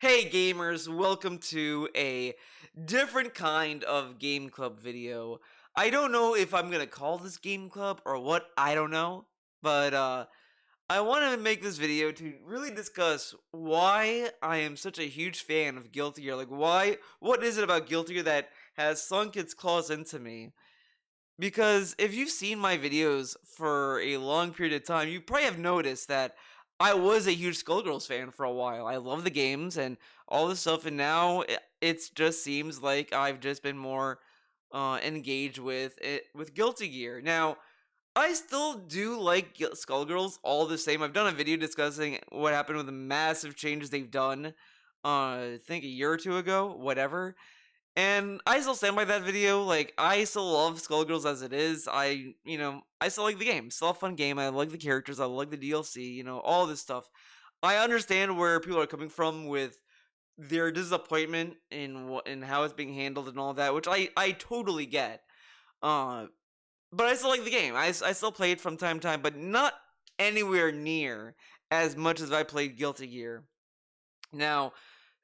Hey gamers, welcome to a different kind of game club video. I don't know if I'm gonna call this game club or what, I don't know. But I want to make this video to really discuss why I am such a huge fan of Guilty Gear. What is it about Guilty Gear that has sunk its claws into me? Because if you've seen my videos for a long period of time, you probably have noticed that I was a huge Skullgirls fan for a while. I love the games and all this stuff, and now it just seems like I've just been more engaged with it with Guilty Gear. Now, I still do like Skullgirls all the same. I've done a video discussing what happened with the massive changes they've done. I think a year or two ago, whatever. And I still stand by that video. Like, I still love Skullgirls as it is. I still like the game. Still a fun game. I like the characters. I like the DLC. All this stuff. I understand where people are coming from with their disappointment in how it's being handled and all that, which I totally get. Uh, but I still like the game. I still play it from time to time, but not anywhere near as much as I played Guilty Gear. Now,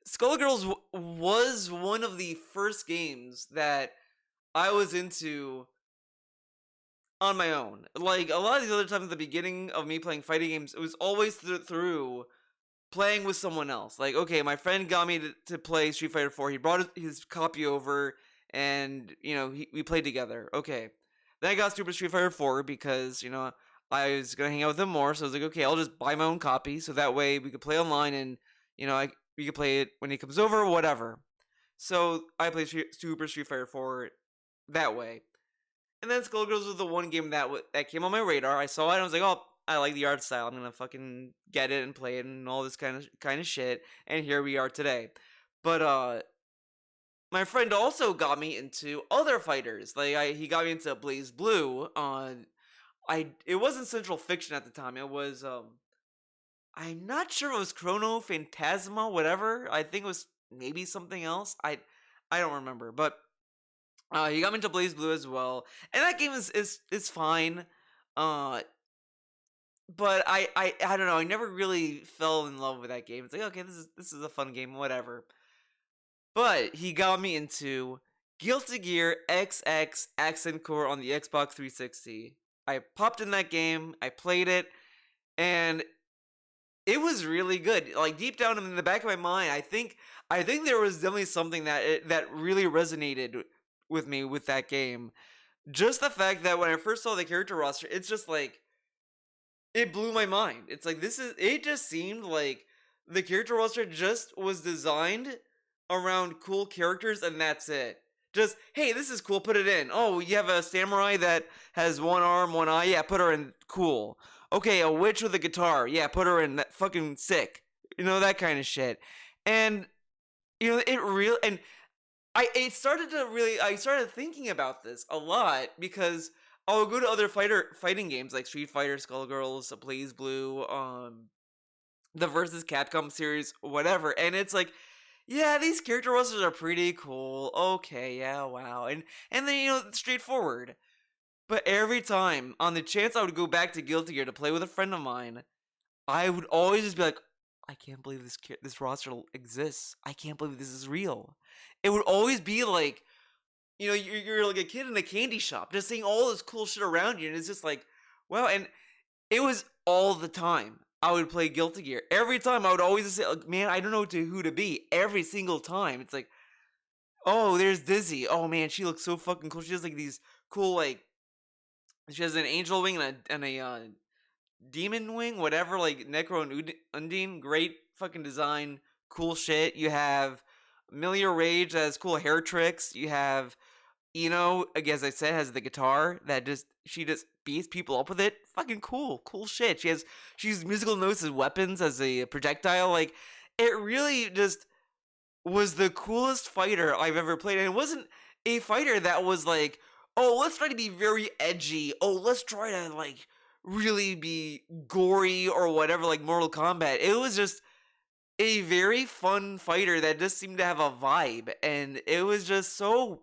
Skullgirls was one of the first games that I was into on my own. Like a lot of these other times at the beginning of me playing fighting games, it was always through playing with someone else. Like, okay, my friend got me to play Street Fighter 4. He brought his copy over, and we played together. Okay, then I got Super Street Fighter 4 because I was gonna hang out with him more. So I was like, okay, I'll just buy my own copy, so that way we could play online, and we could play it when he comes over, or whatever. So I played Super Street Fighter 4 that way. And then Skullgirls was the one game that came on my radar. I saw it and I was like, oh, I like the art style. I'm gonna fucking get it and play it and all this kind of shit. And here we are today. But my friend also got me into other fighters. He got me into Blaze Blue. It wasn't Central Fiction at the time. It was I'm not sure if it was Chrono Phantasma, whatever. I think it was maybe something else. I don't remember, but he got me into Blaze Blue as well, and that game is fine. Uh, but I don't know. I never really fell in love with that game. It's like, okay, this is a fun game, whatever. But he got me into Guilty Gear XX Accent Core on the Xbox 360. I popped in that game. I played it, and it was really good. Like deep down in the back of my mind, I think there was definitely something that really resonated with me with that game. Just the fact that when I first saw the character roster, it's just like it blew my mind. It's like it just seemed like the character roster just was designed around cool characters and that's it. Just, hey, this is cool, put it in. Oh, you have a samurai that has one arm, one eye, yeah, put her in, cool. Okay, a witch with a guitar, yeah, put her in, that fucking sick. That kind of shit. And it real and I started thinking about this a lot because I'll go to other fighting games like Street Fighter, Skullgirls, Blaze Blue, the Versus Capcom series, whatever, and it's like, yeah, these character rosters are pretty cool. Okay, yeah, wow, and then straightforward. But every time, on the chance I would go back to Guilty Gear to play with a friend of mine, I would always just be like, I can't believe this roster exists. I can't believe this is real. It would always be like, you're like a kid in a candy shop, just seeing all this cool shit around you, and it's just like, wow. And it was all the time. I would play Guilty Gear. Every time I would always say, like, man, I don't know who to be. Every single time. It's like, oh, there's Dizzy. Oh man, she looks so fucking cool. She has like these cool, like, she has an angel wing and a demon wing, whatever, like Necro and Undine. Great fucking design. Cool shit. You have Amelia Rage that has cool hair tricks. You have again, as I said, has the guitar that she just beats people up with it. Fucking cool shit. She's musical notes as weapons, as a projectile. Like, it really just was the coolest fighter I've ever played. And it wasn't a fighter that was like, oh, let's try to be very edgy. Oh, let's try to like really be gory or whatever, like Mortal Kombat. It was just a very fun fighter that just seemed to have a vibe, and it was just so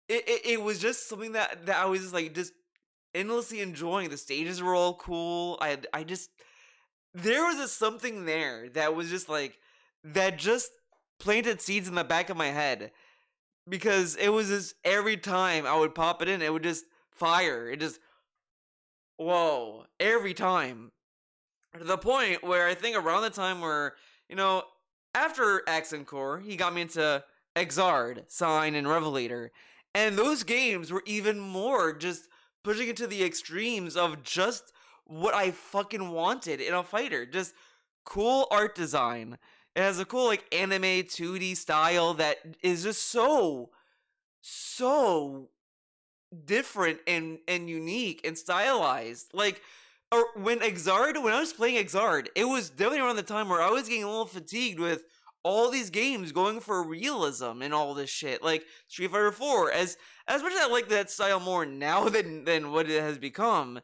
it was just something that I was just endlessly enjoying. The stages were all cool. I just there was something there that was just like that just planted seeds in the back of my head because it was just every time I would pop it in, it would just fire. It just whoa every time to the point where I think around the time where you know after Accent Core, he got me into Exard, Sign, and Revelator, and those games were even more just pushing it to the extremes of just what I fucking wanted in a fighter. Just cool art design. It has a cool like anime 2D style that is just so different and unique and stylized. Like when I was playing Exard, it was definitely around the time where I was getting a little fatigued with all these games going for realism and all this shit. Like Street Fighter 4, as much as I like that style more now than what it has become,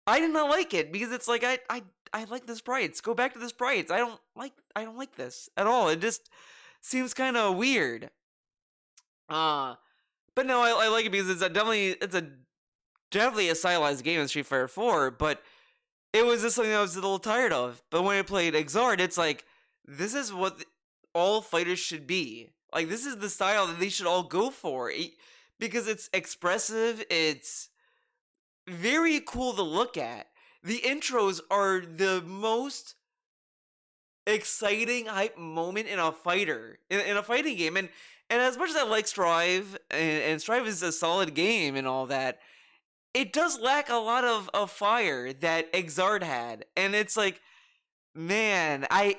I did not like it because it's like I like the sprites. Go back to the sprites. I don't like this at all. It just seems kind of weird. Uh but no, I like it because it's definitely a stylized game in Street Fighter 4, but it was just something I was a little tired of. But when I played Exard, it's like this is what all fighters should be. Like this is the style that they should all go for. Because it's expressive, it's very cool to look at. The intros are the most exciting hype moment in a fighter in a fighting game, and as much as I like Strive, and Strive is a solid game and all that, it does lack a lot of fire that Exard had, and it's like, man, I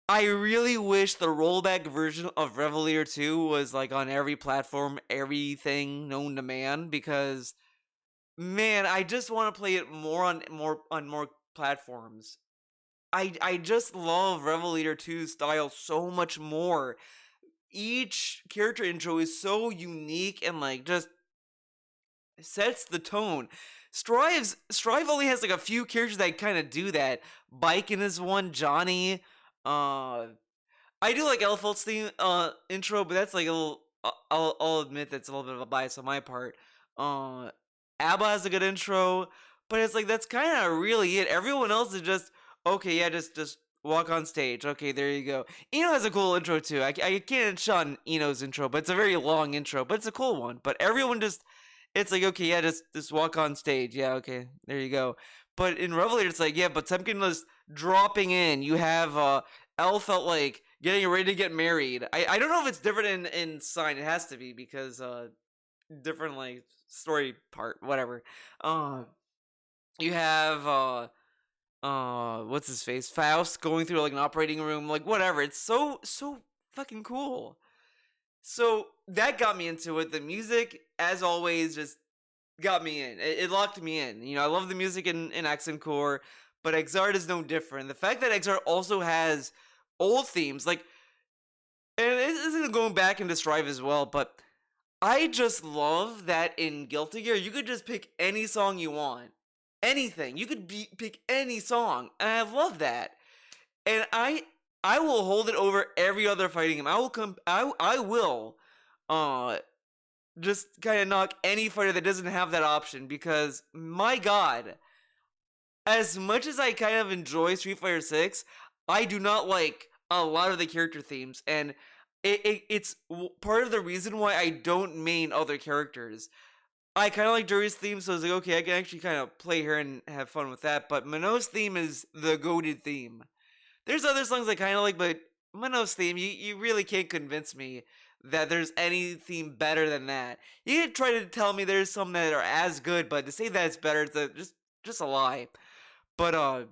really wish the rollback version of Revelator 2 was like on every platform, everything known to man, because man, I just want to play it more platforms. I just love Revelator 2's style so much more. Each character intro is so unique and like just sets the tone. Strive only has like a few characters that kind of do that. Biken is one, Johnny. Uh, I do like Elphalt's theme intro, but that's like a little. I'll admit that's a little bit of a bias on my part. Uh, ABBA has a good intro, but it's like that's kind of really it. Everyone else is just okay. Yeah, just walk on stage. Okay, there you go. Eno has a cool intro too. I can't shun Eno's intro, but it's a very long intro, but it's a cool one. But everyone just it's like okay, yeah, just walk on stage. Yeah, okay, there you go. But in Revelator, it's like yeah, but Temkin was dropping in. You have Elle felt like getting ready to get married. I don't know if it's different in Sign. It has to be because different like story part, whatever. Uh you have what's his face? Faust going through like an operating room, like whatever. It's so fucking cool. So that got me into it. The music, as always, just got me in. It locked me in. You know, I love the music in Accent Core, but Exard is no different. The fact that Exard also has old themes, like, and it isn't going back into Strive as well, but I just love that in Guilty Gear, you could just pick any song you want. Anything. You could pick any song. And I love that. And I will hold it over every other fighting game. I will uh just kind of knock any fighter that doesn't have that option because my god, as much as I kind of enjoy Street Fighter 6, I do not like a lot of the character themes, and it's part of the reason why I don't main other characters. I kind of like Jury's theme, so I was like, okay, I can actually kind of play her and have fun with that. But Mino's theme is the goated theme. There's other songs I kind of like, but Mino's theme, you really can't convince me that there's any theme better than that. You can try to tell me there's some that are as good, but to say that it's better, just a lie. But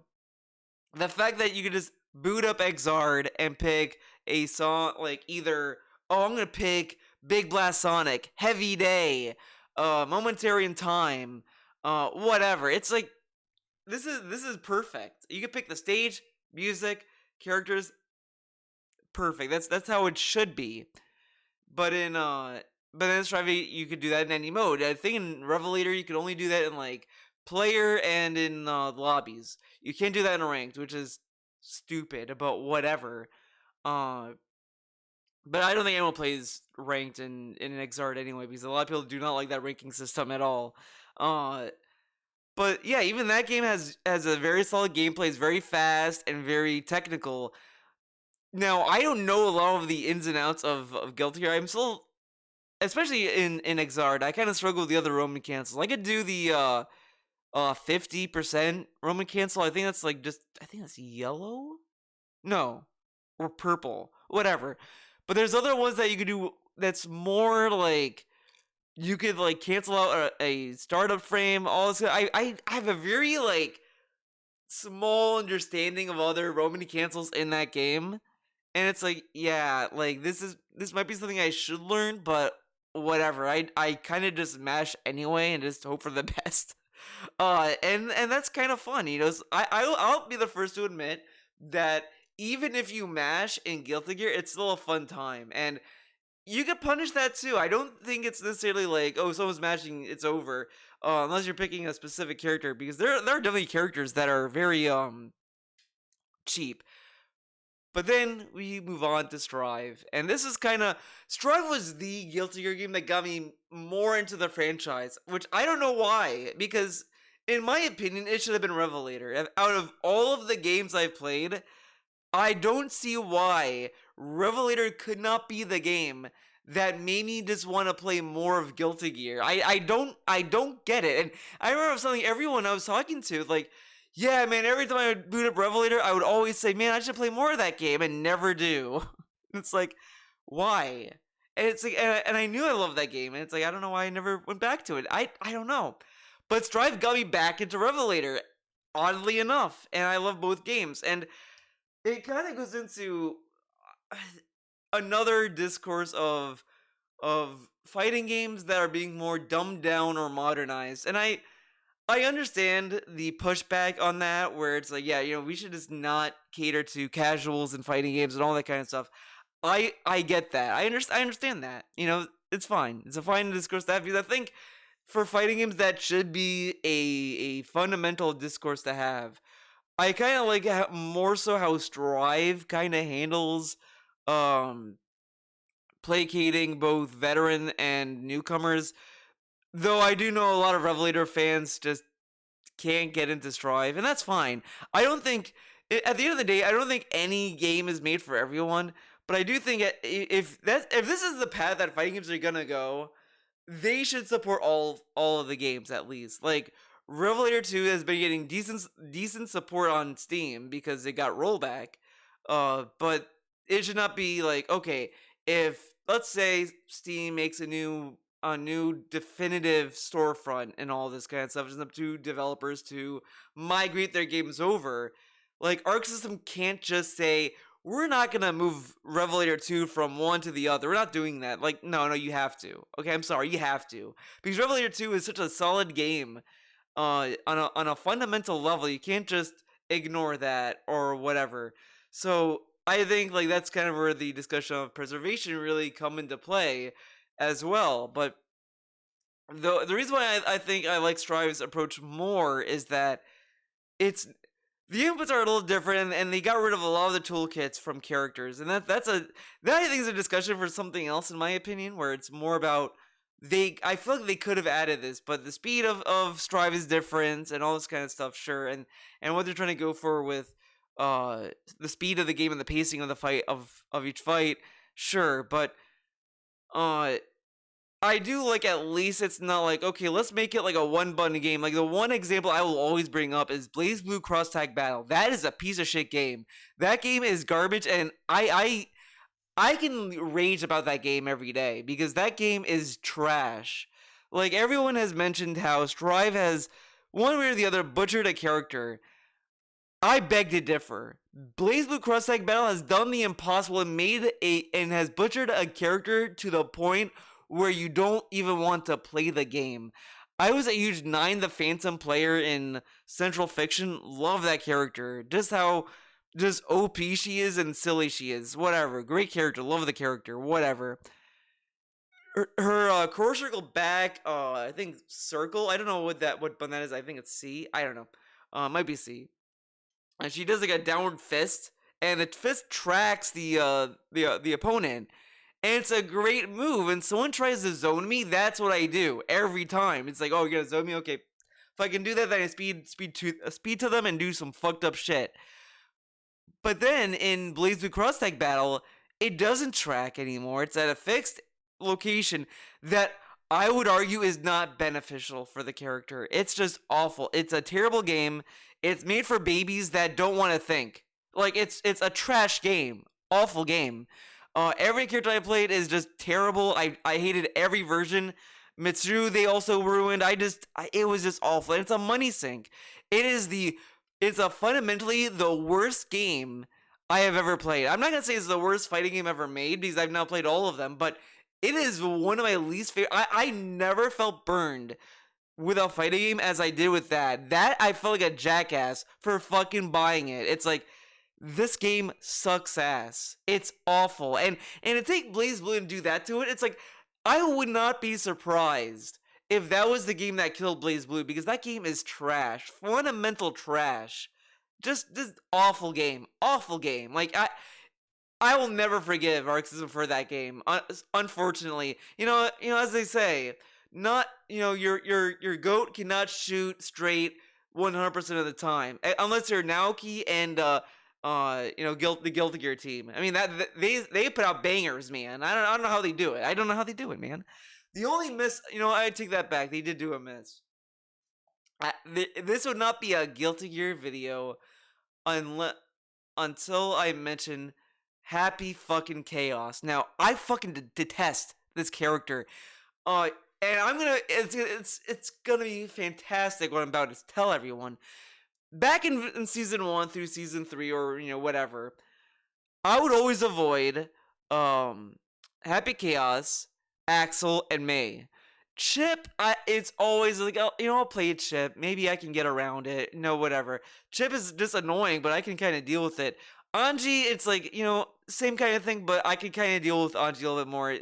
the fact that you could just boot up Exard and pick a song like either I'm gonna pick Big Blast Sonic, Heavy Day, Momentary in Time, whatever. It's like this is perfect. You can pick the stage, music, characters, perfect. That's how it should be. But in Strive you could do that in any mode. I think in Revelator you could only do that in like player and in lobbies. You can't do that in ranked, which is stupid, but whatever. Uh, but I don't think anyone plays ranked in an Exard anyway because a lot of people do not like that ranking system at all. Uh, but yeah, even that game has a very solid gameplay. It's very fast and very technical. Now I don't know a lot of the ins and outs of Guilty Gear. I'm still, especially in Exard, I kind of struggle with the other Roman cancels. I could do the 50% Roman cancel. I think that's like just, I think that's yellow. No, or purple, whatever. But there's other ones that you could do that's more like you could like cancel out a startup frame. All this. I have a very like small understanding of other Roman cancels in that game, and it's like, yeah, like this might be something I should learn, but whatever. I kind of just mash anyway and just hope for the best. And that's kind of fun, you know. I'll be the first to admit that even if you mash in Guilty Gear, it's still a fun time, and you could punish that too. I don't think it's necessarily like, oh, someone's mashing, it's over, unless you're picking a specific character, because there are definitely characters that are very cheap. But then we move on to Strive, and this is kind of, Strive was the Guilty Gear game that got me more into the franchise, which I don't know why, because in my opinion, it should have been Revelator. Out of all of the games I've played, I don't see why Revelator could not be the game that made me just want to play more of Guilty Gear. I don't get it. And I remember telling everyone I was talking to, like, yeah, man, every time I would boot up Revelator, I would always say, man, I should play more of that game, and never do. It's like, why? And it's like, and I knew I loved that game, and it's like, I don't know why I never went back to it. I don't know. But Strive got me back into Revelator, oddly enough, and I love both games. And it kind of goes into uh, another discourse of fighting games that are being more dumbed down or modernized. And I understand the pushback on that, where it's like, yeah, you know, we should just not cater to casuals and fighting games and all that kind of stuff. I get that. I understand that. You know, it's fine. It's a fine discourse to have, because I think for fighting games that should be a fundamental discourse to have. I kind of like more so how Strive kind of handles um placating both veteran and newcomers. Though I do know a lot of Revelator fans just can't get into Strive, and that's fine. I don't think at the end of the day, I don't think any game is made for everyone. But I do think if this is the path that fighting games are gonna go, they should support all of the games at least. Like Revelator 2 has been getting decent support on Steam because it got rollback. But it should not be like, okay, if let's say Steam makes a new definitive storefront and all this kind of stuff, it's up to developers to migrate their games over. Like Arc System can't just say, we're not gonna move Revelator 2 from one to the other. We're not doing that. Like, no, you have to. Okay, I'm sorry, you have to. Because Revelator 2 is such a solid game on a fundamental level. You can't just ignore that or whatever. So I think like that's kind of where the discussion of preservation really come into play as well. But the reason why I think I like Strive's approach more is that it's the inputs are a little different, and they got rid of a lot of the toolkits from characters, and that I think is a discussion for something else, in my opinion, where it's more about I feel like they could have added this, but the speed of Strive is different and all this kind of stuff, sure, and what they're trying to go for with the speed of the game and the pacing of the fight of each fight, sure, but uh I do like, at least it's not like, okay, let's make it like a one button game. Like the one example I will always bring up is Blaze Blue Cross Tag Battle. That is a piece of shit game. That game is garbage, and I can rage about that game every day because that game is trash. Like everyone has mentioned how Strive has one way or the other butchered a character. I beg to differ. Blaze Blue Cross Tag Battle has done the impossible and has butchered a character to the point where you don't even want to play the game. I was a huge Nine the Phantom player in Central Fiction. Love that character. Just OP she is and silly she is. Whatever. Great character. Love the character. Whatever. Her core circle back, I think circle. I don't know what button that is. I think it's C. I don't know. Might be C. And she does like a downward fist, and the fist tracks the opponent. And it's a great move. And someone tries to zone me, that's what I do every time. It's like, oh, you're gonna zone me? Okay. If I can do that, then I speed to them and do some fucked up shit. But then in BlazBlue Cross Tag Battle, it doesn't track anymore. It's at a fixed location that I would argue is not beneficial for the character. It's just awful. It's a terrible game. It's made for babies that don't want to think. Like it's a trash game. Awful game. Every character I played is just terrible. I hated every version. Mitsuru they also ruined. It was just awful. And it's a money sink. It's a fundamentally the worst game I have ever played. I'm not gonna say it's the worst fighting game ever made because I've now played all of them, but it is one of my least favorite. I never felt burned with a fighting game as I did with that. That I felt like a jackass for fucking buying it. It's like this game sucks ass. It's awful. And to take BlazBlue and do that to it, it's like I would not be surprised if that was the game that killed BlazBlue because that game is trash. Fundamental trash. Just awful game. Awful game. Like I will never forgive Arc System for that game. Unfortunately, as they say, not your goat cannot shoot straight 100% of the time unless you're Naoki and the Guilty Gear team. I mean they put out bangers, man. I don't know how they do it. I don't know how they do it, man. The only miss, I take that back. They did do a miss. This would not be a Guilty Gear video until I mention Happy fucking Chaos. Now, I fucking detest this character. And I'm gonna, it's gonna be fantastic what I'm about to tell everyone. Back in season 1 through season 3 or, whatever, I would always avoid, Happy Chaos, Axel, and May. Chip, it's always like, I'll play Chip. Maybe I can get around it. No, whatever. Chip is just annoying, but I can kind of deal with it. Anji, it's like, same kind of thing, but I can kind of deal with Anji a little bit more.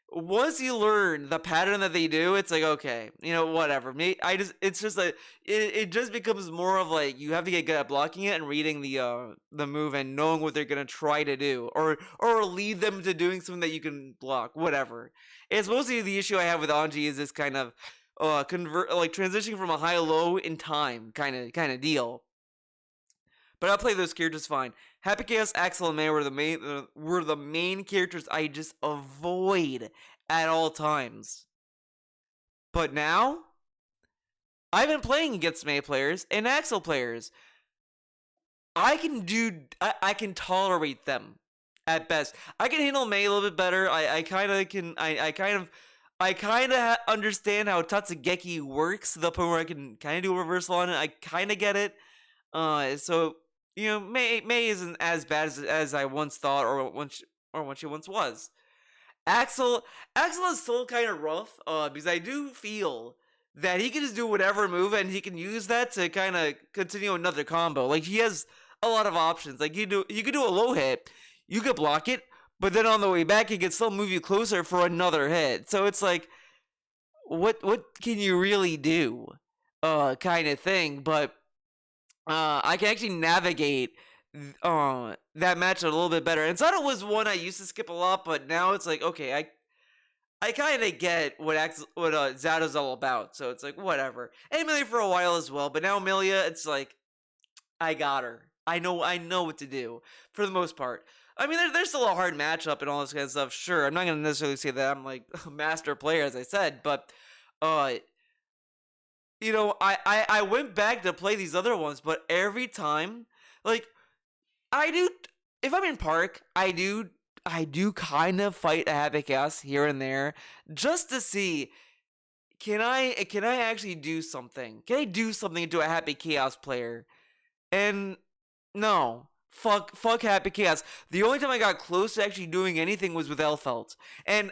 Once you learn the pattern that they do, it's like, okay, whatever. It's just like, it just becomes more of like, you have to get good at blocking it and reading the move and knowing what they're going to try to do or lead them to doing something that you can block, whatever. It's mostly the issue I have with Anji is this kind of, transitioning from a high-low in time kind of deal. But I'll play those characters fine. Happy Chaos, Axel, and May were the main characters I just avoid at all times. But now, I've been playing against May players and Axel players. I can tolerate them at best. I can handle May a little bit better. I kind of understand how Tatsugeki works to the point where I can kind of do a reversal on it. I kind of get it. So May isn't as bad as I once thought, or what she once was. Axel is still kind of rough, because I do feel that he can just do whatever move, and he can use that to kind of continue another combo. Like he has a lot of options. Like you could do a low hit, you could block it, but then on the way back, he can still move you closer for another hit. So it's like, what can you really do, kind of thing, but. I can actually navigate that match a little bit better. And Zato was one I used to skip a lot, but now it's like, okay, I kind of get what Zato's all about. So it's like, whatever. And Amelia for a while as well, but now Amelia, it's like, I got her. I know what to do for the most part. I mean, there's still a hard matchup and all this kind of stuff. Sure, I'm not gonna necessarily say that I'm like a master player, as I said, but I went back to play these other ones, but every time, like, I do, if I'm in park, I do kind of fight a Happy Chaos here and there, just to see, can I actually do something? Can I do something to a Happy Chaos player? And, no. Fuck Happy Chaos. The only time I got close to actually doing anything was with Elfelt. And,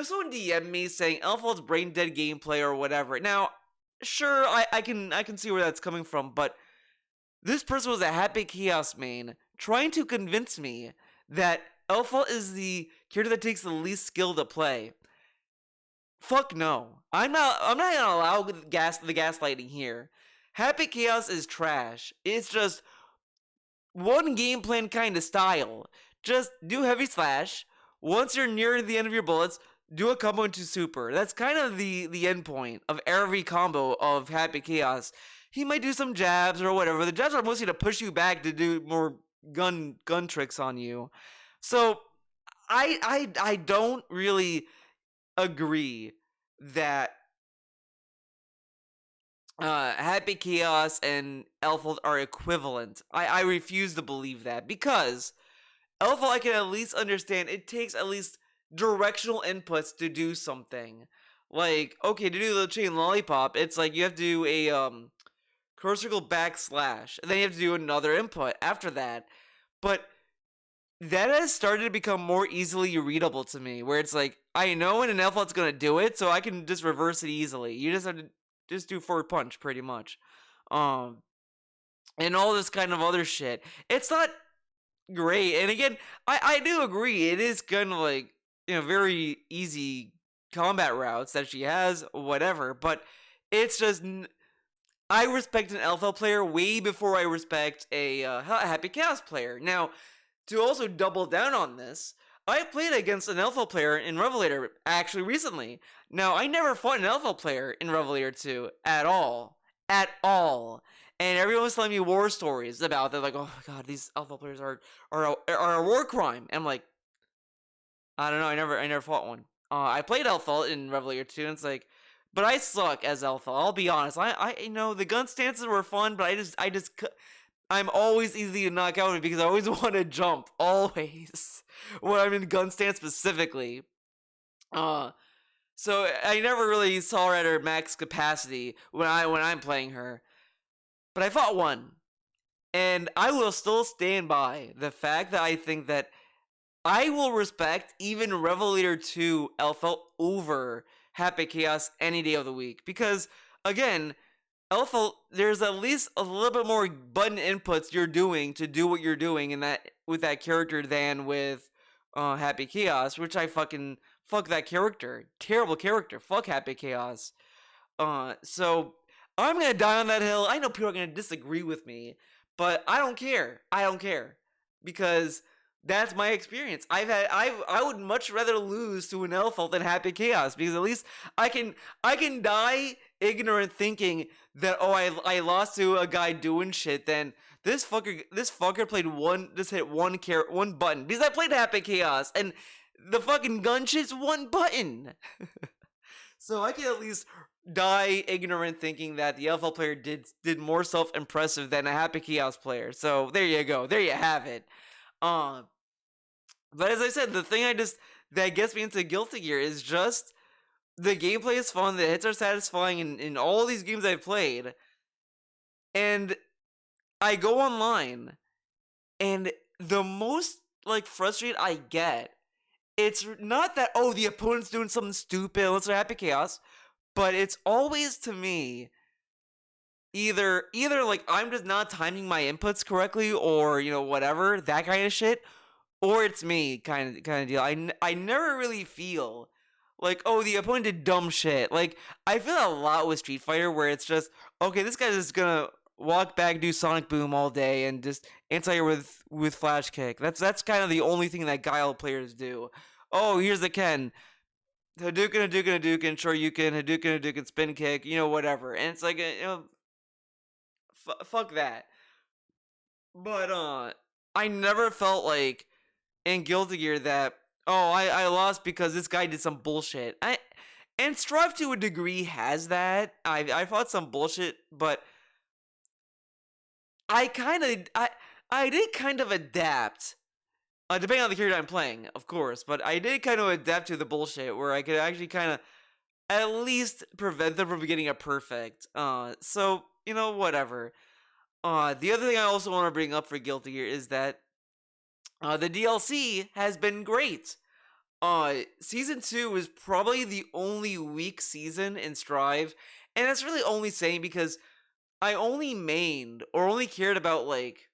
someone DM'd me saying Elfelt's brain dead gameplay or whatever. Now, sure, I can see where that's coming from, but this person was a Happy Chaos main trying to convince me that Elfelt is the character that takes the least skill to play. Fuck no. I'm not gonna allow the gaslighting here. Happy Chaos is trash. It's just one game plan kind of style. Just do heavy slash. Once you're near the end of your bullets, do a combo into super. That's kind of the end point of every combo of Happy Chaos. He might do some jabs or whatever. The jabs are mostly to push you back to do more gun tricks on you. So I don't really agree that Happy Chaos and Elfhold are equivalent. I refuse to believe that, because Elfhold, I can at least understand it takes at least directional inputs to do something. Like, okay, to do the chain lollipop, it's like you have to do a cursor backslash, and then you have to do another input after that. But that has started to become more easily readable to me, where it's like, I know when an Elfhold's gonna do it, so I can just reverse it easily. You just have to just do forward punch, pretty much. Um, and all this kind of other shit. It's not great. And again, I do agree, it is kind of like, very easy combat routes that she has, whatever, but it's just. I respect an Elfeld player way before I respect a Happy Chaos player. Now, to also double down on this, I played against an Elfeld player in Revelator actually recently. Now, I never fought an Elfeld player in Revelator 2 at all. At all. And everyone was telling me war stories about that, like, oh my god, these Elfeld players are a war crime. And I'm like, I don't know, I never fought one. I played Elfeld in Revelator 2, and it's like, but I suck as Elfeld. I'll be honest. I know the gun stances were fun, but I'm always easy to knock out because I always want to jump. Always. When I'm in gun stance specifically. So I never really saw her at her max capacity when I'm playing her. But I fought one. And I will still stand by the fact that I think that I will respect even Revelator 2 Elfeld over Happy Chaos any day of the week. Because, again, Elfeld, there's at least a little bit more button inputs you're doing to do what you're doing in that with that character than with Happy Chaos, which I fucking fuck that character. Terrible character. Fuck Happy Chaos. So I'm gonna die on that hill. I know people are gonna disagree with me, but I don't care. I don't care because that's my experience. I would much rather lose to an Elfeld than Happy Chaos, because at least I can die ignorant thinking that, oh, I lost to a guy doing shit, then this fucker played hit one button, because I played Happy Chaos and the fucking gun shit's one button. So I can at least die ignorant thinking that the Elfeld player did more self-impressive than a Happy Chaos player. So there you go. There you have it. But as I said, the thing that gets me into Guilty Gear is just the gameplay is fun, the hits are satisfying in all these games I've played. And I go online, and the most like frustrated I get, it's not that, oh, the opponent's doing something stupid, let's say Happy Chaos, but it's always, to me, either like I'm just not timing my inputs correctly, or whatever, that kind of shit, or it's me kind of deal. I never really feel like, oh, the opponent did dumb shit. Like, I feel a lot with Street Fighter where it's just, okay, this guy's just gonna walk back, do Sonic Boom all day, and just anti-air with Flash Kick. That's kind of the only thing that Guile players do. Oh, here's the Ken. Hadouken, Hadouken, Hadouken, Shoryuken, Hadouken, Hadouken, Spin Kick, whatever. And it's like, fuck that. But, I never felt like in Guilty Gear that, oh, I lost because this guy did some bullshit. And Strive to a degree has that. I fought some bullshit, but I did kind of adapt. Depending on the character I'm playing, of course, but I did kind of adapt to the bullshit where I could actually kind of at least prevent them from getting a perfect. So, whatever. The other thing I also want to bring up for Guilty Gear is that the DLC has been great. Season 2 is probably the only weak season in Strive, and that's really only saying because I only mained or only cared about like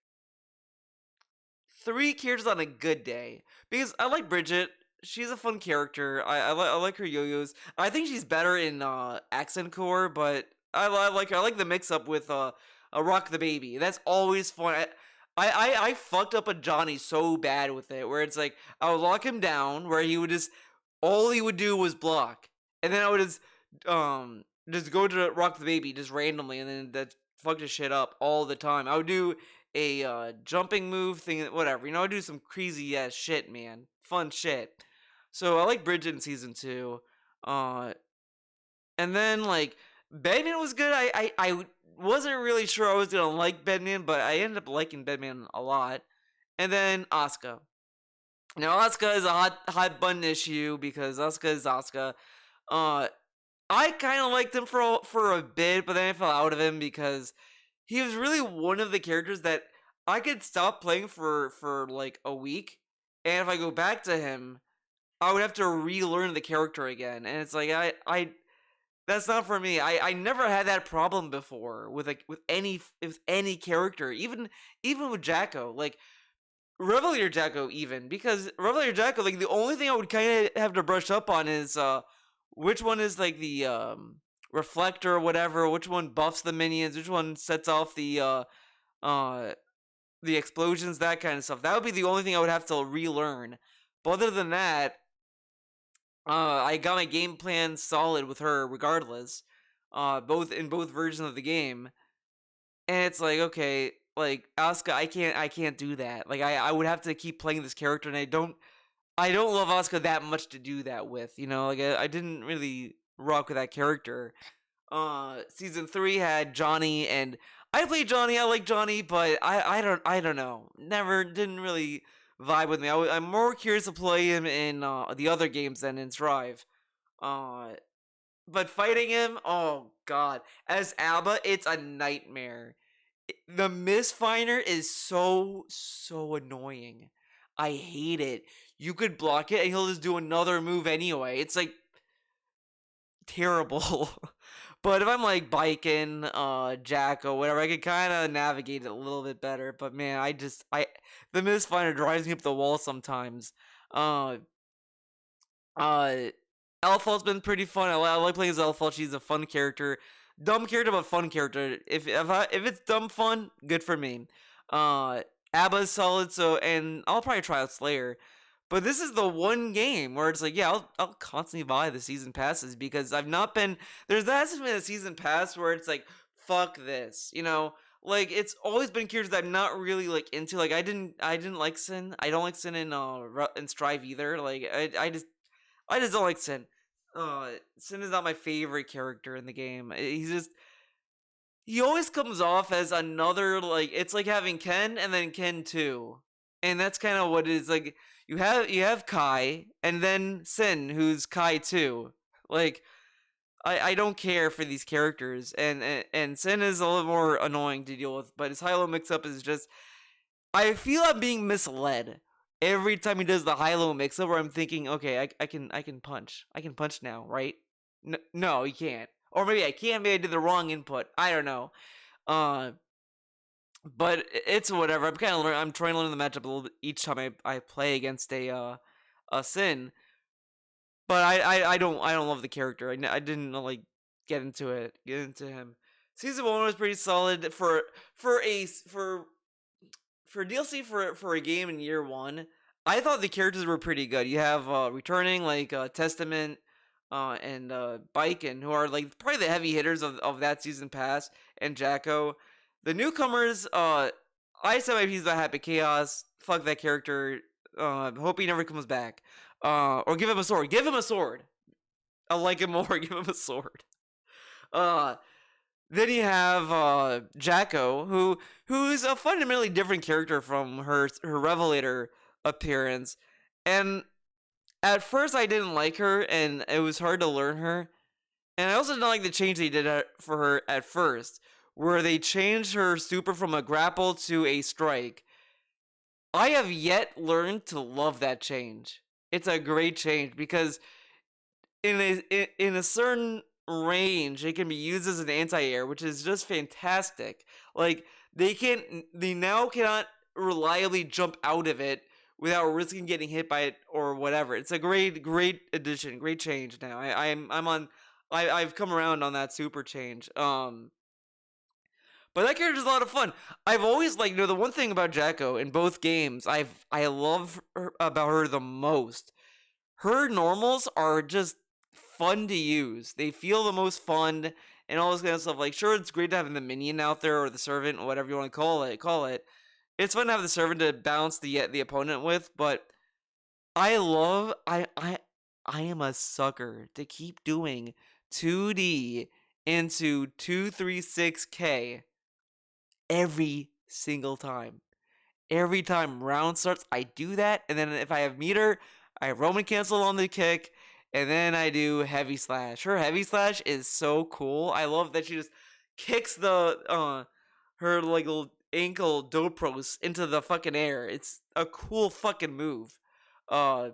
3 characters on a good day, because I like Bridget. She's a fun character. I like her yo-yos. I think she's better in Accent Core, but I like her. I like the mix-up with Rock the Baby. That's always fun. I fucked up a Johnny so bad with it, where it's like, I would lock him down, where he would just, all he would do was block. And then I would just go to Rock the Baby, just randomly, and then that fucked his shit up all the time. I would do a jumping move thing, whatever. I do some crazy ass shit, man. Fun shit. So I like Bridget in season 2. Uh and then like Bedman was good. I wasn't really sure I was gonna like Bedman, but I ended up liking Bedman a lot. And then Asuka. Now Asuka is a hot button issue because Asuka is Asuka. Uh I kind of liked him for a bit, but then I fell out of him because he was really one of the characters that I could stop playing for like a week, and if I go back to him, I would have to relearn the character again, and it's like I that's not for me. I never had that problem before with like with any character, even with Jacko, like Revelator Jacko, even because Revelator Jacko, like the only thing I would kind of have to brush up on is which one is like the reflector or whatever, which one buffs the minions, which one sets off uh the explosions, that kind of stuff. That would be the only thing I would have to relearn. But other than that, I got my game plan solid with her regardless. Both in both versions of the game. And it's like, okay, like Asuka, I can't do that. Like I would have to keep playing this character, and I don't love Asuka that much to do that with. Like I didn't really rock with that character. Season 3 had Johnny, and I played Johnny. I like Johnny, but I don't know. Never didn't really vibe with me. I'm more curious to play him in the other games than in Strive. Uh, but fighting him, oh god, as Abba, it's a nightmare. The misfinder is so annoying. I hate it. You could block it and he'll just do another move anyway. It's like terrible. But if I'm like biking, Jack or whatever, I could kind of navigate it a little bit better. But man, the misfinder drives me up the wall sometimes. Uh, uh, Elphal's been pretty fun. I like playing as Elphal. She's a fun character, dumb character, but fun character. If it's dumb fun, good for me. Uh, Abba's solid. So, and I'll probably try out Slayer. But this is the one game where it's like, yeah, I'll constantly buy the season passes because I've not been there's hasn't been a season pass where it's like, fuck this, like it's always been characters that I'm not really like into. Like I didn't like Sin. I don't like Sin in Strive either. Like I just don't like Sin. Sin is not my favorite character in the game. He always comes off as another, like it's like having Ken and then Ken 2. And that's kind of what it is. Like you have Kai and then Sin, who's Kai 2. Like I don't care for these characters, and Sin is a little more annoying to deal with, but his high-low mix-up is just, I feel I'm being misled every time he does the high-low mix-up, where I'm thinking, okay, I can punch now, right? No, you can't. Or maybe I can. Maybe I did the wrong input. I don't know. Uh, but it's whatever. I'm trying to learn the matchup a little bit each time I play against a Sin. But I don't love the character. I didn't like get into him. Season 1 was pretty solid for DLC for a game in year 1. I thought the characters were pretty good. You have returning like Testament and Biken, who are like probably the heavy hitters of that season pass, and Jacko. The newcomers, I said my piece about Happy Chaos. Fuck that character. Hope he never comes back. Or give him a sword. Give him a sword. I like him more. Give him a sword. Uh, then you have Jacko, who's a fundamentally different character from her Revelator appearance, and at first I didn't like her, and it was hard to learn her, and I also didn't like the change they did for her at first, where they changed her super from a grapple to a strike. I have yet learned to love that change. It's a great change because in a certain range, it can be used as an anti-air, which is just fantastic. Like they now cannot reliably jump out of it without risking getting hit by it or whatever. It's a great addition, great change. Now I've come around on that super change. But that character's a lot of fun. I've always like the one thing about Jacko in both games I love about her the most. Her normals are just fun to use. They feel the most fun and all this kind of stuff. Like, sure, it's great to have the minion out there or the servant or whatever you want to call it. it's fun to have the servant to balance the opponent with, but I love I am a sucker to keep doing 2D into 236K every single time. Every time round starts, I do that, and then if I have meter, I Roman cancel on the kick, and then I do heavy slash. Her heavy slash is so cool. I love that she just kicks the her like little ankle Dopros into the fucking air. It's a cool fucking move. Uh,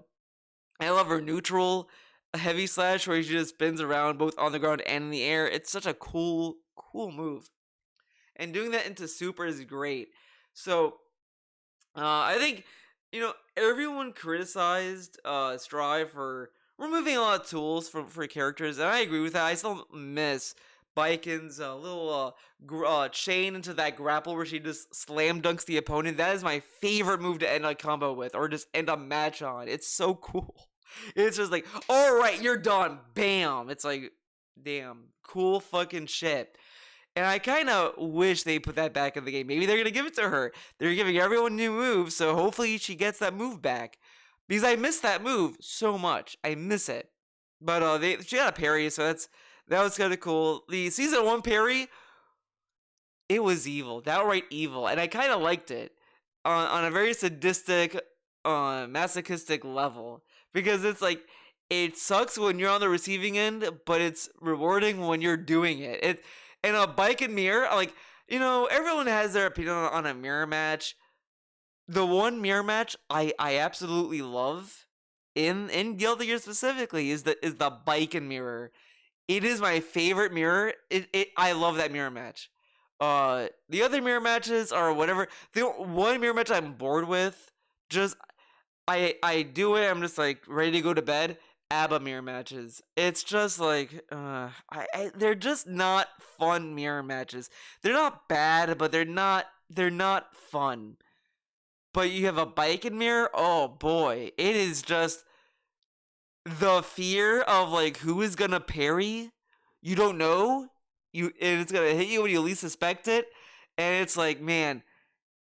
I love her neutral heavy slash where she just spins around both on the ground and in the air. It's such a cool move, and doing that into super is great. So I think, everyone criticized Strive for removing a lot of tools for characters, and I agree with that. I still miss Baiken's little chain into that grapple where she just slam dunks the opponent. That is my favorite move to end a combo with, or just end a match on. It's so cool. It's just like, all right, you're done. Bam. It's like, damn, cool fucking shit. And I kind of wish they put that back in the game. Maybe they're going to give it to her. They're giving everyone new moves, so hopefully she gets that move back. Because I miss that move so much. I miss it. But she got a parry, so that was kind of cool. The season 1 parry, it was evil. Downright evil. And I kind of liked it. On a very sadistic, masochistic level. Because it's like, it sucks when you're on the receiving end, but it's rewarding when you're doing it. And a bike and mirror, like, everyone has their opinion on a mirror match. The one mirror match I absolutely love in Guilty Gear specifically is the bike and mirror. It is my favorite mirror. I love that mirror match. The other mirror matches are whatever. The one mirror match I'm bored with, just I do it. I'm just like ready to go to bed. ABBA mirror matches. It's just like, they're just not fun mirror matches. They're not bad, but they're not fun. But you have a bike and mirror. Oh boy, it is just the fear of like who is gonna parry. You don't know. And it's gonna hit you when you least suspect it, and it's like, man,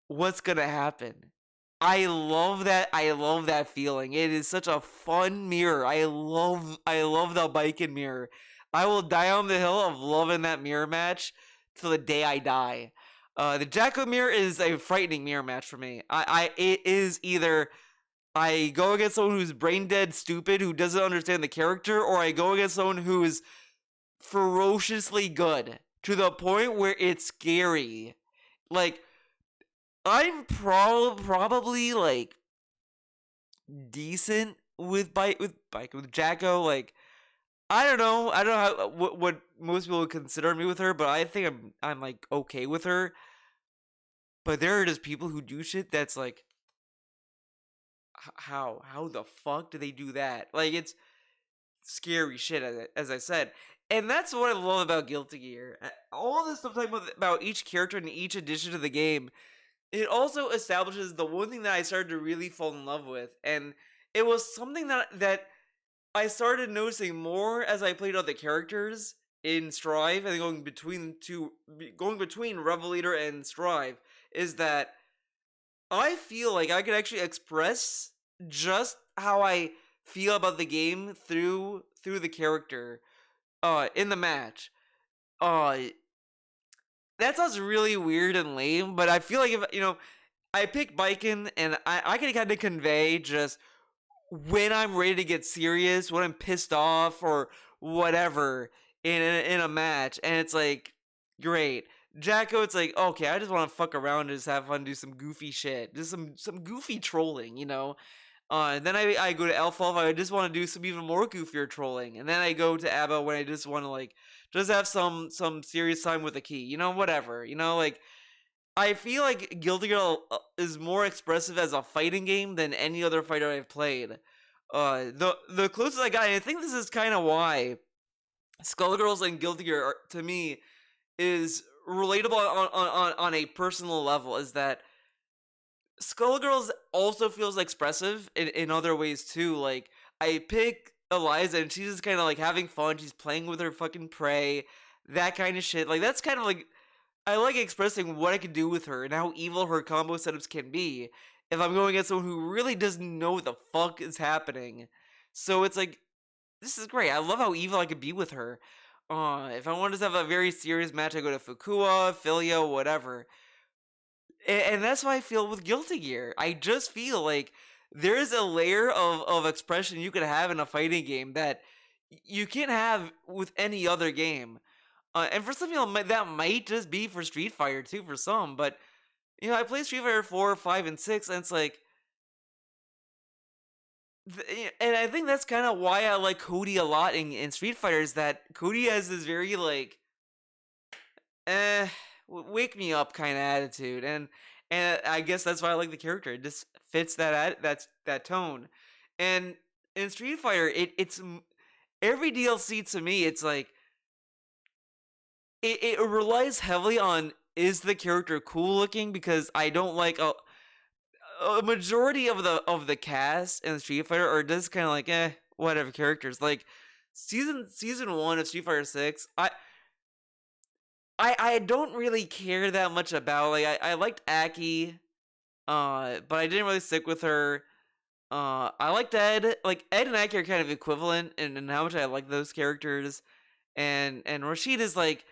what's gonna happen? I love that. I love that feeling. It is such a fun mirror. I love the bike and mirror. I will die on the hill of loving that mirror match till the day I die. The Jacko mirror is a frightening mirror match for me. It is either I go against someone who's brain dead stupid who doesn't understand the character, or I go against someone who is ferociously good to the point where it's scary. Like, I'm probably like decent with Jacko. Like, I don't know how what most people would consider me with her, but I think I'm like okay with her. But there are just people who do shit that's like, how the fuck do they do that? Like, it's scary shit, as I said. And that's what I love about Guilty Gear. All this stuff talking about each character and each addition to the game, it also establishes the one thing that I started to really fall in love with, and it was something that I started noticing more as I played other characters in Strive, and going between Revelator and Strive, is that I feel like I could actually express just how I feel about the game through the character in the match. Uh that sounds really weird and lame, but I feel like if I pick Baiken, and I can kind of convey just when I'm ready to get serious, when I'm pissed off or whatever in a match, and it's like great. Jacko, it's like, okay, I just want to fuck around and just have fun, do some goofy shit, just some goofy trolling, and then I go to Alfalfa, I just want to do some even more goofier trolling, and then I go to ABBA when I just want to like just have some serious time with a key, whatever, like I feel like Guilty Gear is more expressive as a fighting game than any other fighter I've played. The closest I got, and I think this is kind of why Skullgirls and Guilty Gear to me is relatable on a personal level, is that Skullgirls also feels expressive in other ways too. Like, I pick Eliza and she's just kind of like having fun. She's playing with her fucking prey, that kind of shit. Like, that's kind of like I like expressing what I can do with her and how evil her combo setups can be if I'm going against someone who really doesn't know what the fuck is happening. So it's like, this is great. I love how evil I could be with her. If I wanted to have a very serious match, I go to Fukua, Filio, whatever. And that's how I feel with Guilty Gear. I just feel like there is a layer of expression you could have in a fighting game that you can't have with any other game. And for some people, that might just be for Street Fighter too, for some. But I play Street Fighter 4, 5, and 6, and it's like, and I think that's kind of why I like Cody a lot in Street Fighter, is that Cody has this very like, eh, wake me up kind of attitude, and I guess that's why I like the character. It just fits that tone. And in Street Fighter, it's every DLC to me, it's like it relies heavily on, is the character cool looking, because I don't like a majority of the cast in Street Fighter are just kind of like whatever characters. Like season 1 of Street Fighter 6, I don't really care that much about. Like I liked Aki, but I didn't really stick with her. I liked Ed. Like Ed and Aki are kind of equivalent in how much I like those characters, and Rashid is like,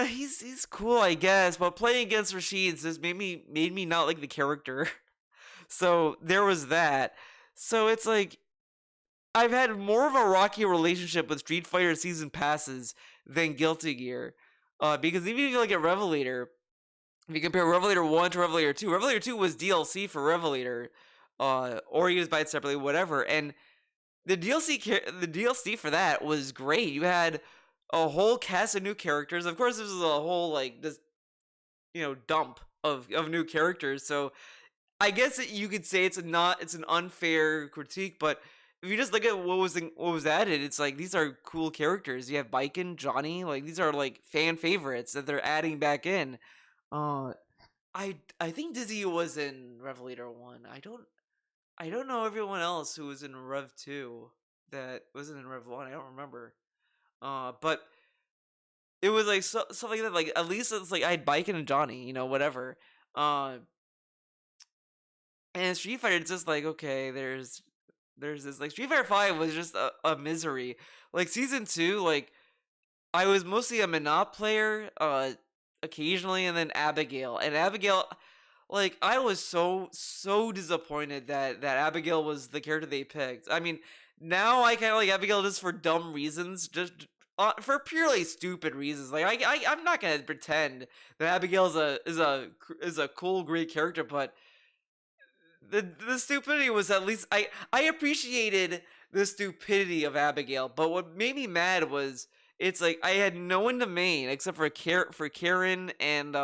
he's cool, I guess, but playing against Rashid just made me not like the character. So there was that. So it's like, I've had more of a rocky relationship with Street Fighter season passes than Guilty Gear. Because even if you look at Revelator, if you compare Revelator 1 to Revelator 2, Revelator 2 was DLC for Revelator, or you just buy it separately, whatever. And the DLC for that was great. You had a whole cast of new characters. Of course, this was a whole like this, dump of new characters. So I guess you could say it's an unfair critique, but if you just look at what was added, it's like these are cool characters. You have Baiken, Johnny, like these are like fan favorites that they're adding back in. Uh, I think Dizzy was in Revelator 1. I don't know everyone else who was in Rev 2 that wasn't in Rev 1. I don't remember. But it was like stuff like that. Like at least it's like I had Baiken and Johnny, whatever. Uh, and Street Fighter, it's just like, okay, there's this, like, Street Fighter 5 was just a misery. Like season 2, like I was mostly a Menat player, occasionally, and then Abigail. And Abigail, like I was so disappointed that Abigail was the character they picked. I mean, now I kind of like Abigail just for dumb reasons, just for purely stupid reasons. Like I'm not gonna pretend that Abigail is a cool, great character, but the stupidity was, at least I appreciated the stupidity of Abigail. But what made me mad was, it's like I had no one to main except for Karen and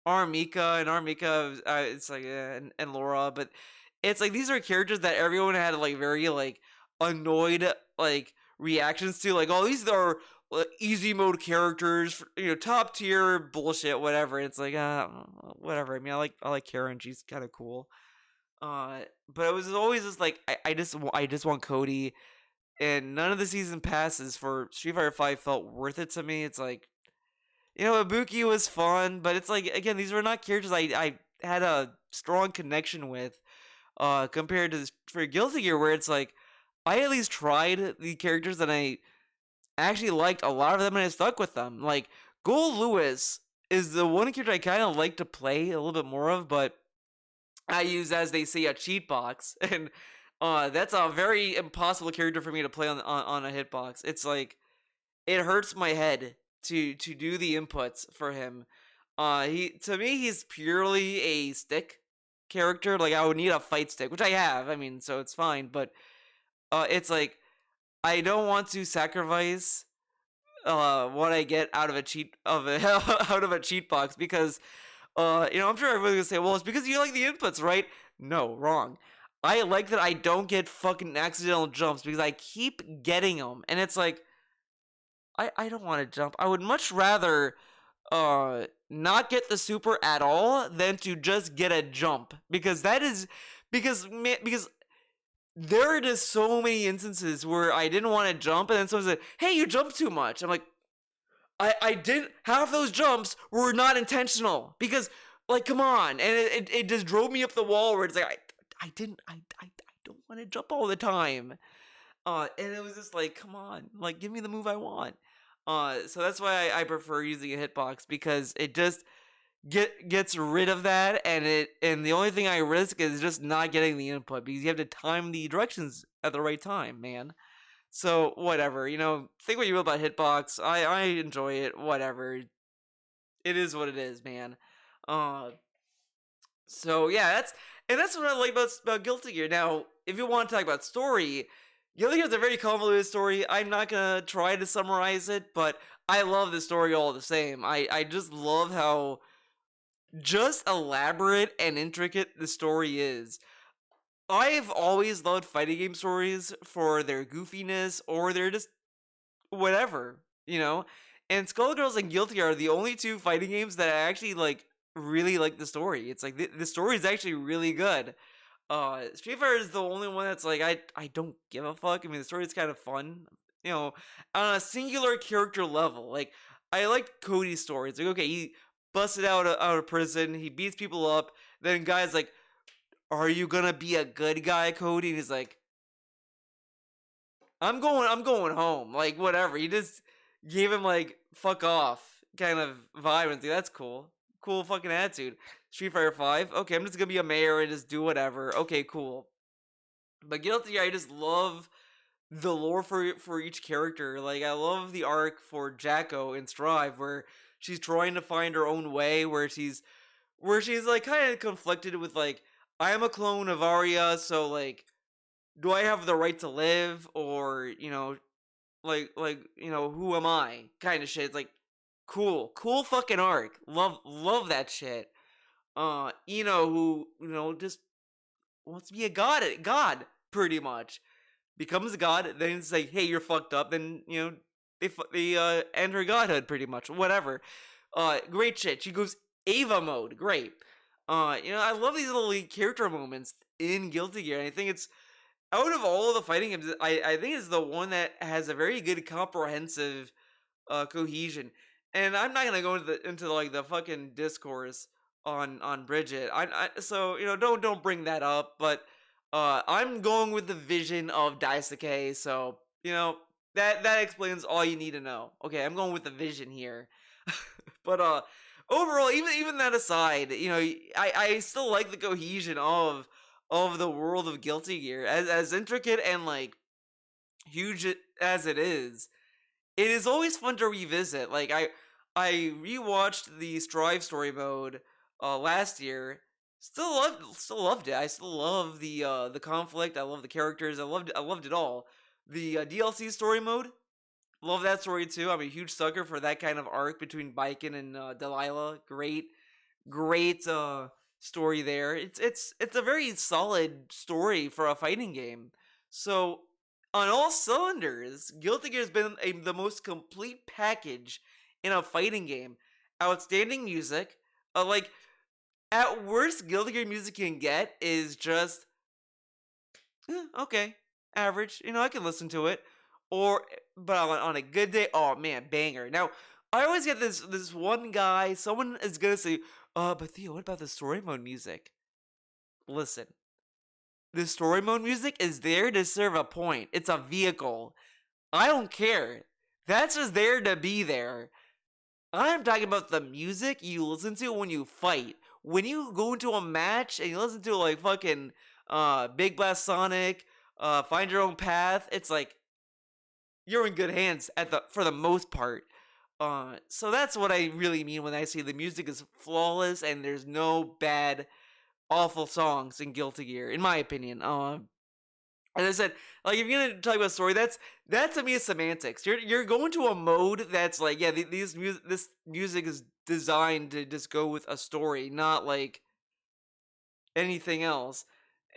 Armika. It's like and Laura. But it's like these are characters that everyone had like very like annoyed like reactions to. Like, oh, these are easy mode characters, top tier bullshit, whatever. It's like whatever. I mean, I like Karen. She's kind of cool. But it was always just like I just want Cody, and none of the season passes for Street Fighter 5 felt worth it to me. It's like, Ibuki was fun, but it's like, again, these were not characters I had a strong connection with. Compared to for Guilty Gear, where it's like I at least tried the characters that I actually liked a lot of them, and I stuck with them. Like Gold Lewis is the one character I kind of like to play a little bit more of, but I use, as they say, a cheat box, and that's a very impossible character for me to play on a hitbox. It's like it hurts my head to do the inputs for him. To me, he's purely a stick character. Like I would need a fight stick, which I have. I mean, so it's fine. But it's like I don't want to sacrifice what I get out of a out of a cheat box, because I'm sure everyone's gonna say, well, it's because you like the inputs, right? No, wrong. I like that I don't get fucking accidental jumps, because I keep getting them, and it's like I don't want to jump. I would much rather not get the super at all than to just get a jump, because that is because there are just so many instances where I didn't want to jump, and then someone said, "Hey, you jumped too much." I'm like, I didn't. Half those jumps were not intentional because, like, come on, and it just drove me up the wall where it's like I didn't I don't want to jump all the time. And it was just like, come on, like, give me the move I want. So that's why I prefer using a hitbox because it just gets rid of that, and the only thing I risk is just not getting the input because you have to time the directions at the right time, man. So whatever, think what you will about hitbox. I enjoy it. Whatever, it is what it is, man. Uh, so yeah, that's what I like about Guilty Gear. Now, if you want to talk about story, Guilty Gear is a very convoluted story. I'm not gonna try to summarize it, but I love the story all the same. I just love how just elaborate and intricate the story is. I've always loved fighting game stories for their goofiness or their just whatever, you know? And Skullgirls and Guilty are the only two fighting games that I actually like really like the story. It's like the story is actually really good. Street Fighter is the only one that's like I don't give a fuck. I mean, the story is kind of fun, you know, on a singular character level. Like I like Cody's story. It's like okay, he busted out of prison, he beats people up. Then guys like, are you gonna be a good guy, Cody? And he's like, I'm going home. Like whatever. He just gave him like fuck off kind of vibe and think that's cool. Cool fucking attitude. Street Fighter 5. Okay, I'm just gonna be a mayor and just do whatever. Okay, cool. But Guilty, I just love the lore for each character. Like I love the arc for Jacko in Strive where she's trying to find her own way, where she's like kind of conflicted with like I am a clone of Arya, so like do I have the right to live or who am I kind of shit. It's like cool fucking arc. Love that shit. Who just wants to be a god pretty much becomes a god. Then it's like, hey, you're fucked up. Then they end her godhood pretty much. Whatever. Great shit. She goes Ava mode. Great. I love these little character moments in Guilty Gear. And I think it's out of all of the fighting games, I think it's the one that has a very good comprehensive cohesion. And I'm not gonna go into like the fucking discourse on Bridget. So don't bring that up. But I'm going with the vision of Daisuke. So that explains all you need to know. Okay, I'm going with the vision here. But overall, even that aside, I still like the cohesion of the world of Guilty Gear, as intricate and like huge as it is. It is always fun to revisit. Like I rewatched the Strive story mode last year. Still loved it. I still love the conflict. I love the characters. I loved it all. The DLC story mode, love that story too. I'm a huge sucker for that kind of arc between Baiken and Delilah. Great story there. It's a very solid story for a fighting game. So on all cylinders, Guilty Gear has been the most complete package in a fighting game. Outstanding music. Like at worst, Guilty Gear music can get is just okay, average. I can listen to it. Or but on a good day, oh man, banger. Now I always get this one guy. Someone is gonna say, but Theo, what about the story mode music?" Listen, the story mode music is there to serve a point. It's a vehicle. I don't care. That's just there to be there. I'm talking about the music you listen to when you fight. When you go into a match and you listen to like fucking Big Blast Sonic, Find Your Own Path, it's like you're in good hands for the most part. So that's what I really mean when I say the music is flawless and there's no bad, awful songs in Guilty Gear, in my opinion. As I said, like if you're gonna talk about story, that to me is semantics. You're going to a mode that's like, yeah, this music is designed to just go with a story, not like anything else.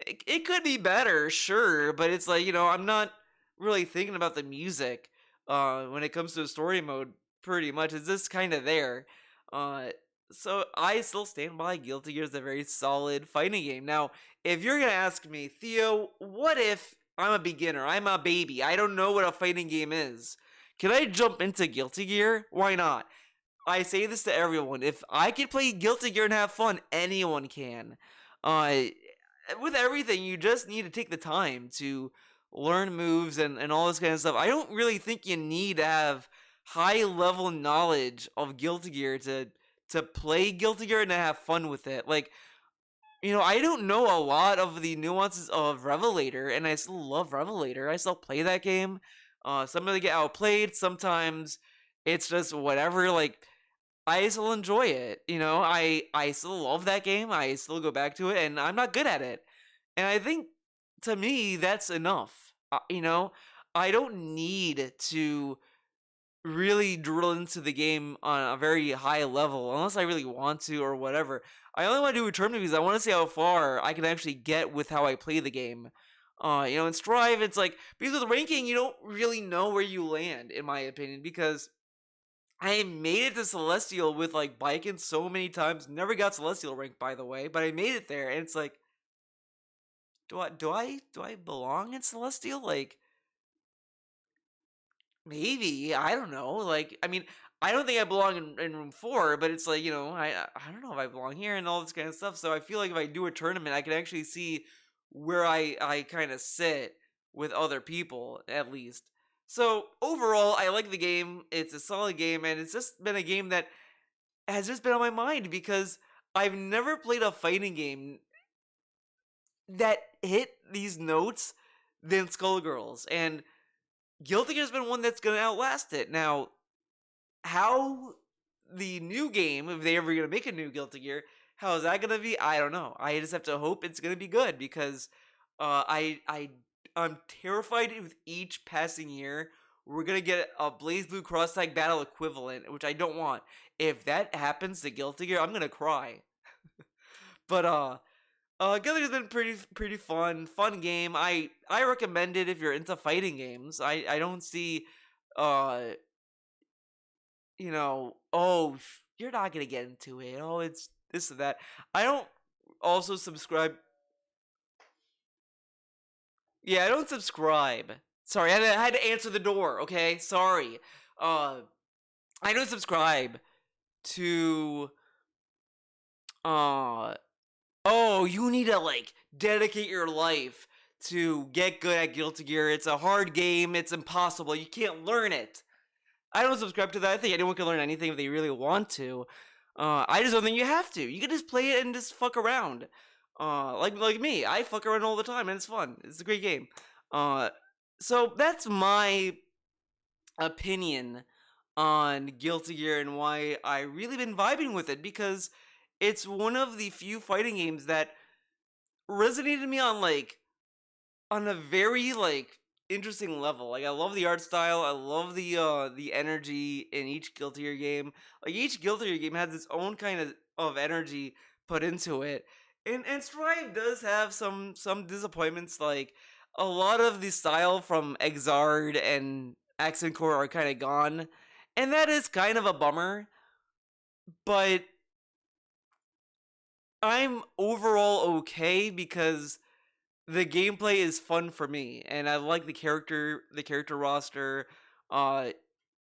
It could be better, sure, but it's like I'm not really thinking about the music when it comes to a story mode. Pretty much, it's just kind of there. Uh, So I still stand by Guilty Gear is a very solid fighting game. Now, if you're gonna ask me, Theo, what if I'm a beginner? I'm a baby. I don't know what a fighting game is. Can I jump into Guilty Gear? Why not? I say this to everyone. If I can play Guilty Gear and have fun, anyone can. Uh, with everything, you just need to take the time to learn moves and all this kind of stuff. I don't really think you need to have high level knowledge of Guilty Gear to play Guilty Gear and to have fun with it. Like, I don't know a lot of the nuances of Revelator, and I still love Revelator. I still play that game. Some of them get outplayed. Sometimes it's just whatever. Like, I still enjoy it. I still love that game. I still go back to it, and I'm not good at it. And I think to me that's enough. I don't need to really drill into the game on a very high level unless I really want to or whatever. I only want to do a tournament because I want to see how far I can actually get with how I play the game. In Strive, it's like because with ranking, you don't really know where you land, in my opinion, because I made it to Celestial with like Baiken so many times. Never got Celestial rank, by the way, but I made it there, and it's like, do I belong in Celestial? Like, maybe, I don't know. Like, I mean, I don't think I belong in room 4, but it's like, I don't know if I belong here and all this kind of stuff. So I feel like if I do a tournament, I can actually see where I kind of sit with other people at least. So overall, I like the game. It's a solid game, and it's just been a game that has just been on my mind because I've never played a fighting game that hit these notes than Skullgirls, and Guilty Gear's been one that's gonna outlast it. Now, how the new game, if they ever gonna make a new Guilty Gear, how is that gonna be? I don't know. I just have to hope it's gonna be good because I'm terrified with each passing year we're gonna get a Blaze Blue Cross Tag Battle equivalent, which I don't want. If that happens to Guilty Gear, I'm gonna cry. But Guilty Gear's been pretty fun game. I recommend it if you're into fighting games. I don't see uh oh, you're not gonna get into it. Oh, it's this or that. I don't also subscribe. Yeah, I don't subscribe. Sorry, I had to answer the door. Okay, sorry. Uh, I don't subscribe to. Uh, oh, you need to like dedicate your life to get good at Guilty Gear. It's a hard game. It's impossible. You can't learn it. I don't subscribe to that. I think anyone can learn anything if they really want to. I just don't think you have to. You can just play it and just fuck around. Like me, I fuck around all the time and it's fun. It's a great game. Uh, so that's my opinion on Guilty Gear and why I really been vibing with it because it's one of the few fighting games that resonated me on a very interesting level. Like I love the art style. I love the energy in each Guilty Gear game. Like each Guilty Gear game has its own kind of energy put into it. And Strive does have some disappointments. Like a lot of the style from Exard and Accent Core are kind of gone, and that is kind of a bummer. But I'm overall okay because the gameplay is fun for me, and I like the character roster, uh,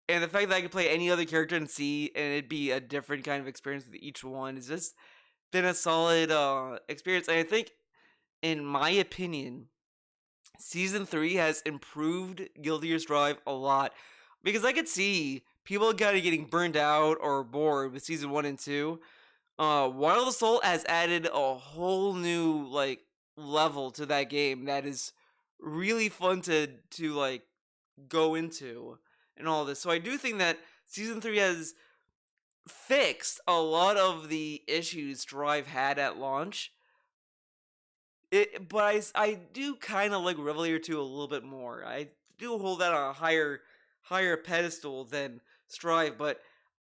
and the fact that I can play any other character and see, and it'd be a different kind of experience with each one is just been a solid experience. And I think, in my opinion, season 3 has improved Guilty Gear Strive a lot because I could see people kind of getting burned out or bored with season 1 and 2. Wild Assault has added a whole new level to that game that is really fun to go into and all this. So I do think that season 3 has fixed a lot of the issues Strive had at launch. But I do kind of like Revelator 2 a little bit more. I do hold that on a higher pedestal than Strive, but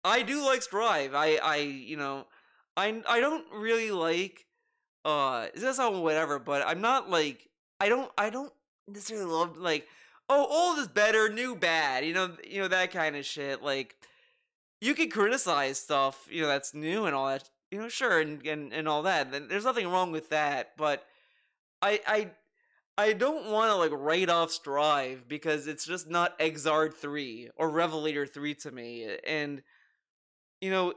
I do like Strive. I don't really like it's gonna sound whatever, but I'm not like I don't necessarily love like, oh, old is better, new bad, that kind of shit. Like you can criticize stuff, that's new and all that, sure, and all that. And there's nothing wrong with that, but I I I don't want to like write off Strive because it's just not Exard 3 or Revelator 3 to me. And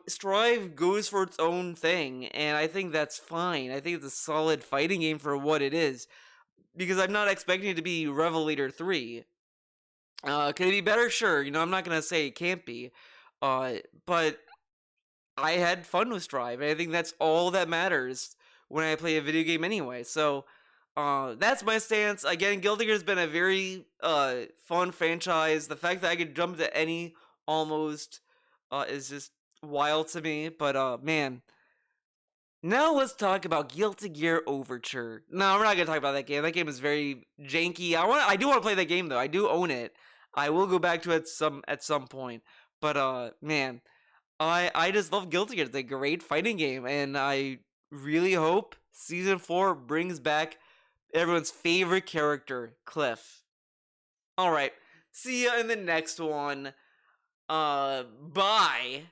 Strive goes for its own thing, and I think that's fine. I think it's a solid fighting game for what it is because I'm not expecting it to be Revelator 3. Can it be better? Sure. I'm not gonna say it can't be. But I had fun with Strive, and I think that's all that matters when I play a video game anyway. So, that's my stance. Again, Guilty Gear has been a very fun franchise. The fact that I could jump to any almost is just wild to me. But man, now let's talk about Guilty Gear Overture. No, we're not gonna talk about that game. That game is very janky. I do want to play that game though. I do own it. I will go back to it at some point. But man, I just love Guilty Gear. It's a great fighting game, and I really hope season 4 brings back everyone's favorite character, Cliff. All right, see ya in the next one. Bye.